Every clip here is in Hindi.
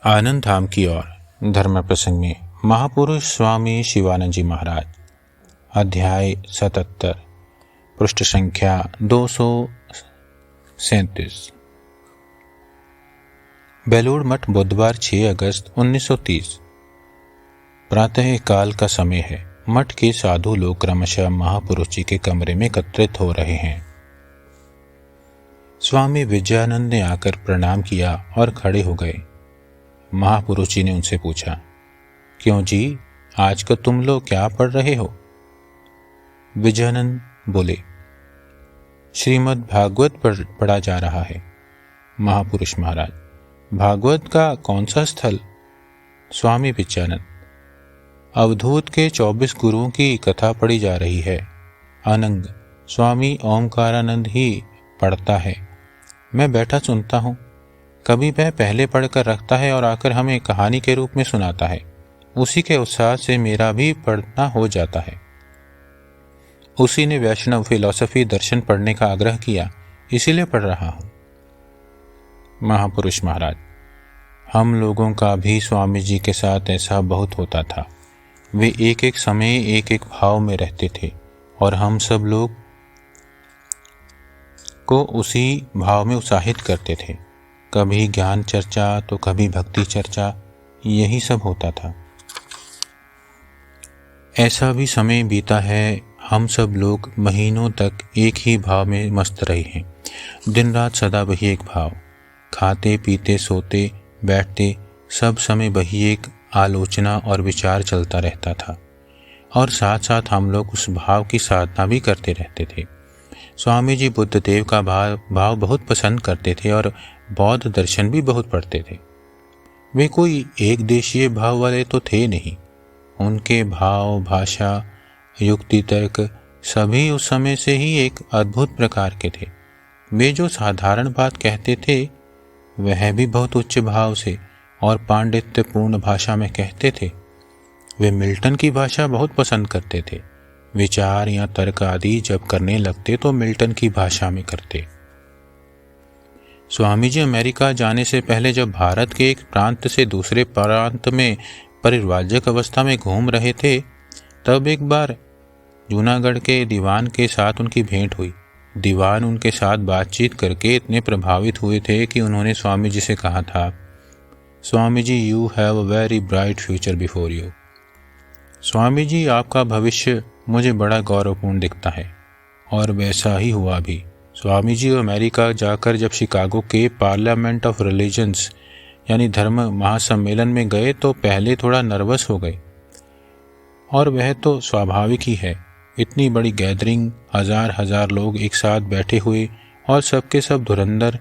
आनंद धाम की ओर धर्म प्रसंग में महापुरुष स्वामी शिवानंद जी महाराज, अध्याय 77, पृष्ठ संख्या 237। बेलूड़ मठ, बुधवार 6 अगस्त 1930। प्रातः काल का समय है। मठ के साधु लोग क्रमशः महापुरुष जी के कमरे में एकत्रित हो रहे हैं। स्वामी विजयानंद ने आकर प्रणाम किया और खड़े हो गए। महापुरुष जी ने उनसे पूछा, क्यों जी, आज का तुम लोग क्या पढ़ रहे हो? विजयानंद बोले, श्रीमद् भागवत पढ़ा जा रहा है। महापुरुष महाराज, भागवत का कौन सा स्थल? स्वामी विजयानंद, अवधूत के 24 गुरुओं की कथा पढ़ी जा रही है। अनंग, स्वामी ओमकारानंद ही पढ़ता है, मैं बैठा सुनता हूँ। कभी वह पहले पढ़कर रखता है और आकर हमें कहानी के रूप में सुनाता है। उसी के उत्साह से मेरा भी पढ़ना हो जाता है। उसी ने वैष्णव फिलॉसफी दर्शन पढ़ने का आग्रह किया, इसीलिए पढ़ रहा हूँ। महापुरुष महाराज, हम लोगों का भी स्वामी जी के साथ ऐसा बहुत होता था। वे एक एक समय एक एक भाव में रहते थे और हम सब लोग को उसी भाव में उत्साहित करते थे। कभी ज्ञान चर्चा तो कभी भक्ति चर्चा, यही सब होता था। ऐसा भी समय बीता है, हम सब लोग महीनों तक एक ही भाव में मस्त रहे हैं। दिन रात सदा वही एक भाव, खाते पीते सोते बैठते सब समय वही एक आलोचना और विचार चलता रहता था और साथ साथ हम लोग उस भाव की साधना भी करते रहते थे। स्वामी जी बुद्ध देव का भाव बहुत पसंद करते थे और बौद्ध दर्शन भी बहुत पढ़ते थे। वे कोई एक देशीय भाव वाले तो थे नहीं। उनके भाव, भाषा, युक्ति, तर्क सभी उस समय से ही एक अद्भुत प्रकार के थे। वे जो साधारण बात कहते थे वह भी बहुत उच्च भाव से और पांडित्यपूर्ण भाषा में कहते थे। वे मिल्टन की भाषा बहुत पसंद करते थे। विचार या तर्क आदि जब करने लगते तो मिल्टन की भाषा में करते। स्वामी जी अमेरिका जाने से पहले जब भारत के एक प्रांत से दूसरे प्रांत में परिव्राजक अवस्था में घूम रहे थे, तब एक बार जूनागढ़ के दीवान के साथ उनकी भेंट हुई। दीवान उनके साथ बातचीत करके इतने प्रभावित हुए थे कि उन्होंने स्वामी जी से कहा था, Swami ji, you have a very bright future before you. Swami ji, आपका भविष्य मुझे बड़ा गौरवपूर्ण दिखता है। और वैसा ही हुआ भी। स्वामी जी अमेरिका जाकर जब शिकागो के पार्लियामेंट ऑफ रिलीजन्स यानी धर्म महासम्मेलन में गए तो पहले थोड़ा नर्वस हो गए, और वह तो स्वाभाविक ही है। इतनी बड़ी गैदरिंग, हजार लोग एक साथ बैठे हुए और सबके सब धुरंधर,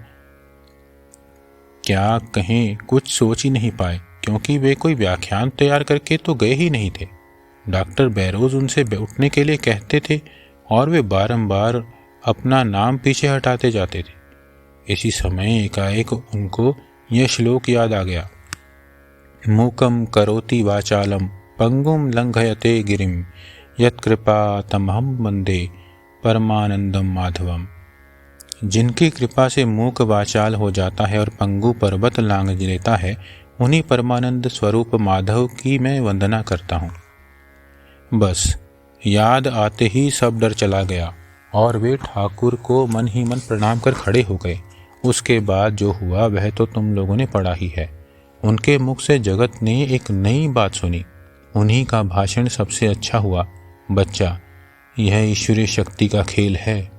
क्या कहें, कुछ सोच ही नहीं पाए, क्योंकि वे कोई व्याख्यान तैयार करके तो गए ही नहीं थे। डॉक्टर बैरोज उनसे उठने के लिए कहते थे और वे बारंबार अपना नाम पीछे हटाते जाते थे। इसी समय एकाएक उनको यह श्लोक याद आ गया, मूकम करोति वाचालम पंगुम लंघयते गिरिम यत्कृपा तमहम वंदे परमानंदम माधवम। जिनकी कृपा से मूक वाचाल हो जाता है और पंगु पर्वत लांघ लेता है, उन्हीं परमानंद स्वरूप माधव की मैं वंदना करता हूँ। बस याद आते ही सब डर चला गया और वे ठाकुर को मन ही मन प्रणाम कर खड़े हो गए। उसके बाद जो हुआ वह तो तुम लोगों ने पढ़ा ही है। उनके मुख से जगत ने एक नई बात सुनी। उन्हीं का भाषण सबसे अच्छा हुआ। बच्चा, यह ईश्वरीय शक्ति का खेल है।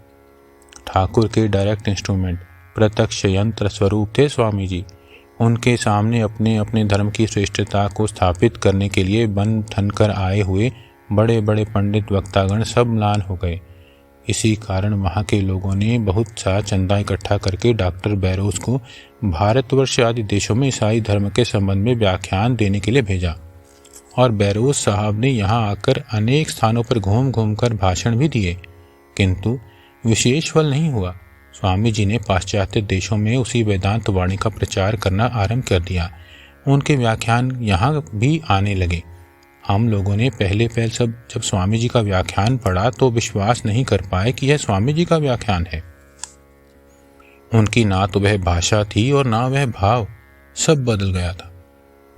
ठाकुर के डायरेक्ट इंस्ट्रूमेंट, प्रत्यक्ष यंत्र स्वरूप थे स्वामी जी। उनके सामने अपने अपने धर्म की श्रेष्ठता को स्थापित करने के लिए बन ठन कर आए हुए बड़े बड़े पंडित वक्तागण सब म्लान हो गए। इसी कारण वहाँ के लोगों ने बहुत सा चंदा इकट्ठा करके डॉक्टर बैरोज को भारतवर्ष आदि देशों में ईसाई धर्म के संबंध में व्याख्यान देने के लिए भेजा, और बैरोज साहब ने यहाँ आकर अनेक स्थानों पर घूम घूम कर भाषण भी दिए, किंतु विशेष फल नहीं हुआ। स्वामी जी ने पाश्चात्य देशों में उसी वेदांत वाणी का प्रचार करना आरंभ कर दिया। उनके व्याख्यान यहाँ भी आने लगे। हम लोगों ने पहले जब स्वामी जी का व्याख्यान पढ़ा तो विश्वास नहीं कर पाए कि यह स्वामी जी का व्याख्यान है। उनकी ना तो वह भाषा थी और ना वह भाव, सब बदल गया था।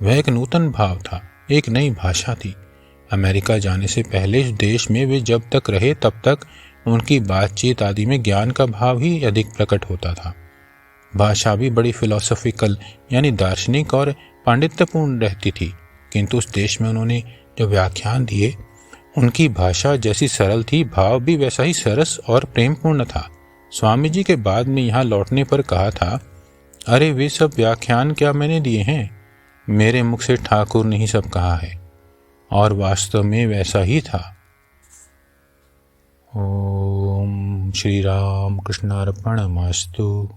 वह एक नूतन भाव था, एक नई भाषा थी। अमेरिका जाने से पहले इस देश में वे जब तक रहे तब तक उनकी बातचीत आदि में ज्ञान का भाव ही अधिक प्रकट होता था। भाषा भी बड़ी फिलोसॉफिकल यानी दार्शनिक और पांडित्यपूर्ण रहती थी, किंतु उस देश में उन्होंने जो व्याख्यान दिए उनकी भाषा जैसी सरल थी, भाव भी वैसा ही सरस और प्रेमपूर्ण था। स्वामी जी के बाद में यहाँ लौटने पर कहा था, अरे वे सब व्याख्यान क्या मैंने दिए हैं, मेरे मुख से ठाकुर ने ही सब कहा है। और वास्तव में वैसा ही था। ओम श्री राम कृष्णार्पणमस्तु।